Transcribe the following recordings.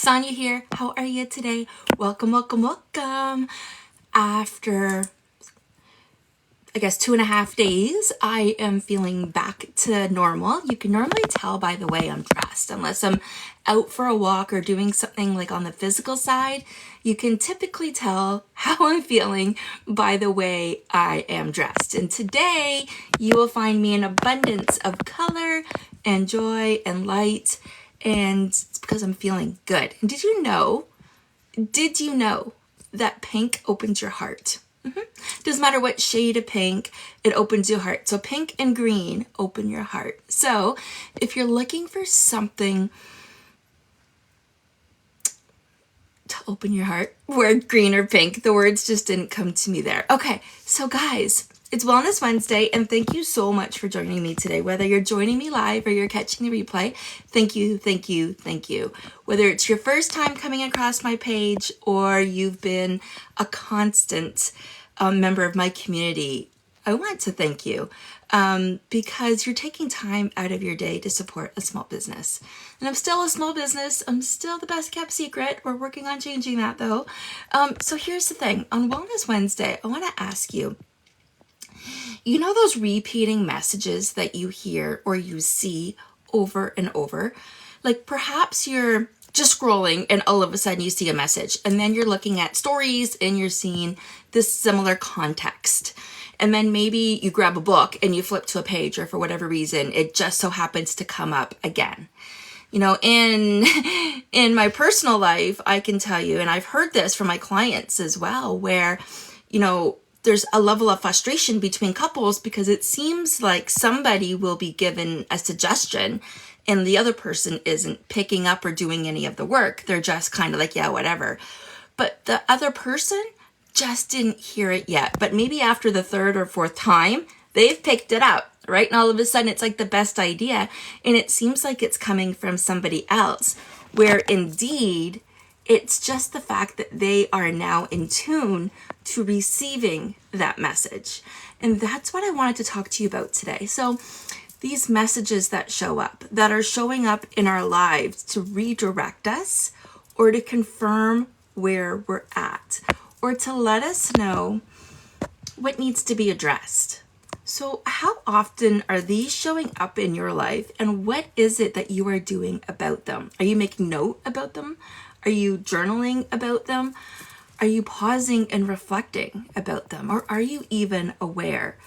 Sonia here. How are you today? Welcome, welcome, welcome. After, I guess, 2.5 days, I am feeling back to normal. You can normally tell by the way I'm dressed. Unless I'm out for a walk or doing something like on the physical side, you can typically tell how I'm feeling by the way I am dressed. And today, you will find me in abundance of color and joy and light. And it's because I'm feeling good. And did you know that pink opens your heart? Doesn't matter what shade of pink, it opens your heart. So pink and green open your heart. So if you're looking for something to open your heart, word green or pink, the words just didn't come to me there. Okay, so guys, it's Wellness Wednesday, and thank you so much for joining me today. Whether you're joining me live or you're catching the replay, thank you, thank you, thank you. Whether it's your first time coming across my page or you've been a constant member of my community, I want to thank you because you're taking time out of your day to support a small business. And I'm still a small business. I'm still the best kept secret. We're working on changing that though. So here's the thing. On Wellness Wednesday, I want to ask you, you know those repeating messages that you hear or you see over and over? Like perhaps you're just scrolling and all of a sudden you see a message, and then you're looking at stories and you're seeing this similar context. And then maybe you grab a book and you flip to a page, or for whatever reason, it just so happens to come up again. You know, in my personal life, I can tell you, and I've heard this from my clients as well, where, you know, there's a level of frustration between couples because it seems like somebody will be given a suggestion and the other person isn't picking up or doing any of the work. They're just kind of like, yeah, whatever. But the other person just didn't hear it yet. But maybe after the third or fourth time, they've picked it up, right? And all of a sudden it's like the best idea. And it seems like it's coming from somebody else, where indeed it's just the fact that they are now in tune to receiving that message. And that's what I wanted to talk to you about today. So these messages that show up, that are showing up in our lives to redirect us or to confirm where we're at or to let us know what needs to be addressed. So how often are these showing up in your life, and what is it that you are doing about them? Are you making note about them? Are you journaling about them? Are you pausing and reflecting about them? Or are you even aware?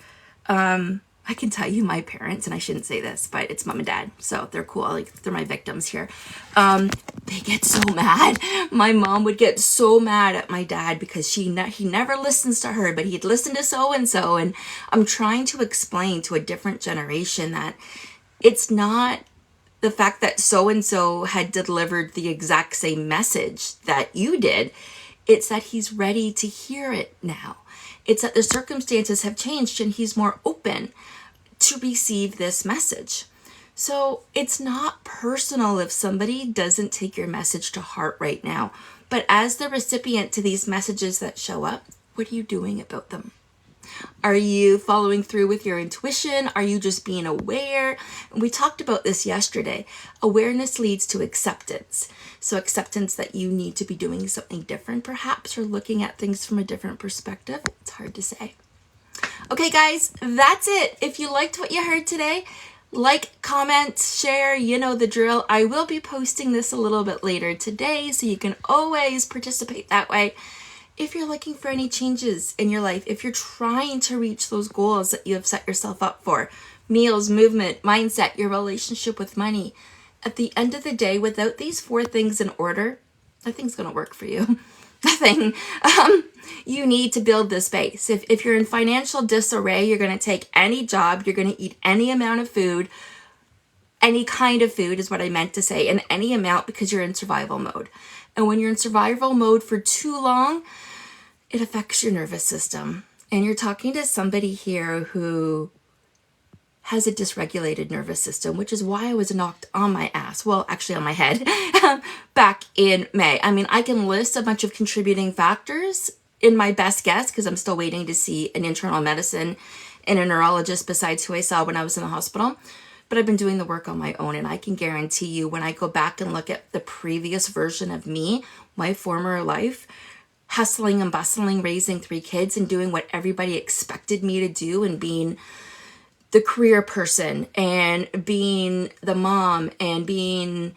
I can tell you my parents, and I shouldn't say this, but it's mom and dad, so they're cool. Like, they're my victims here. They get so mad. My mom would get so mad at my dad because he never listens to her, but he'd listen to so-and-so. And I'm trying to explain to a different generation that it's not the fact that so-and-so had delivered the exact same message that you did. It's that he's ready to hear it now. It's that the circumstances have changed and he's more open to receive this message. So it's not personal if somebody doesn't take your message to heart right now. But as the recipient to these messages that show up, what are you doing about them? Are you following through with your intuition? Are you just being aware? And we talked about this yesterday. Awareness leads to acceptance. So acceptance that you need to be doing something different, perhaps, or looking at things from a different perspective. It's hard to say. Okay, guys, that's it. If you liked what you heard today, like, comment, share, you know the drill. I will be posting this a little bit later today, so you can always participate that way. If you're looking for any changes in your life, if you're trying to reach those goals that you have set yourself up for, meals, movement, mindset, your relationship with money, at the end of the day, without these 4 things in order, nothing's going to work for you. Nothing. You need to build this base. If you're in financial disarray, you're going to take any job, you're going to eat any amount of food, any kind of food is what I meant to say, and any amount, because you're in survival mode. And when you're in survival mode for too long, it affects your nervous system. And you're talking to somebody here who has a dysregulated nervous system, which is why I was knocked on my ass. Well, actually on my head back in May. I mean, I can list a bunch of contributing factors in my best guess because I'm still waiting to see an internal medicine and a neurologist besides who I saw when I was in the hospital. but I've been doing the work on my own. And I can guarantee you, when I go back and look at the previous version of me, my former life, hustling and bustling, raising 3 kids and doing what everybody expected me to do, and being the career person and being the mom and being,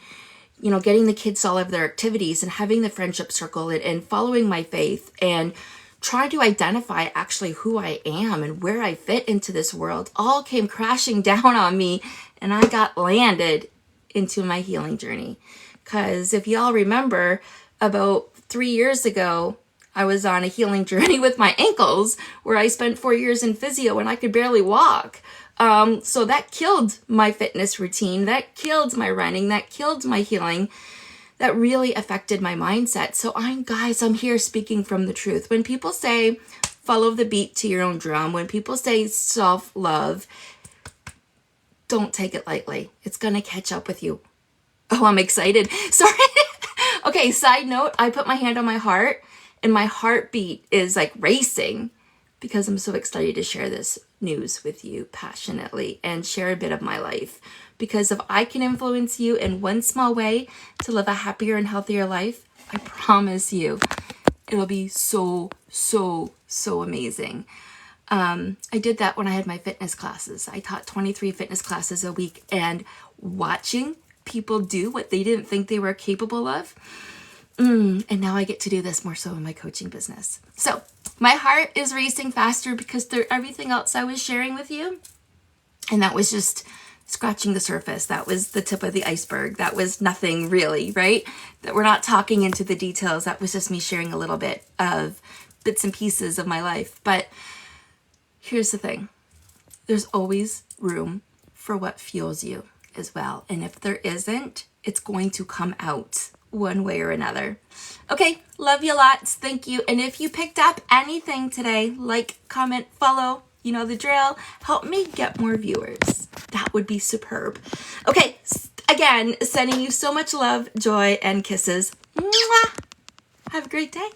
getting the kids all of their activities and having the friendship circle and following my faith and trying to identify actually who I am and where I fit into this world, all came crashing down on me, and I got landed into my healing journey. Because if y'all remember, about 3 years ago, I was on a healing journey with my ankles, where I spent 4 years in physio and I could barely walk. So that killed my fitness routine, that killed my running, that killed my healing, that really affected my mindset. So I'm here speaking from the truth. When people say, follow the beat to your own drum, when people say self-love, don't take it lightly. It's going to catch up with you. Oh, I'm excited. Sorry. Okay, side note, I put my hand on my heart and my heartbeat is like racing because I'm so excited to share this news with you passionately and share a bit of my life. Because if I can influence you in one small way to live a happier and healthier life, I promise you, it'll be so, so, so amazing. I did that when I had my fitness classes. I taught 23 fitness classes a week, and watching people do what they didn't think they were capable of. And now I get to do this more so in my coaching business. So my heart is racing faster because everything else I was sharing with you, and that was just scratching the surface. That was the tip of the iceberg. That was nothing really, right? That we're not talking into the details. That was just me sharing a little bit of bits and pieces of my life. But here's the thing. There's always room for what fuels you as well. And if there isn't, it's going to come out one way or another. Okay, love you lots. Thank you. And if you picked up anything today, like, comment, follow, you know the drill. Help me get more viewers. That would be superb. Okay, again, sending you so much love, joy, and kisses. Mwah! Have a great day.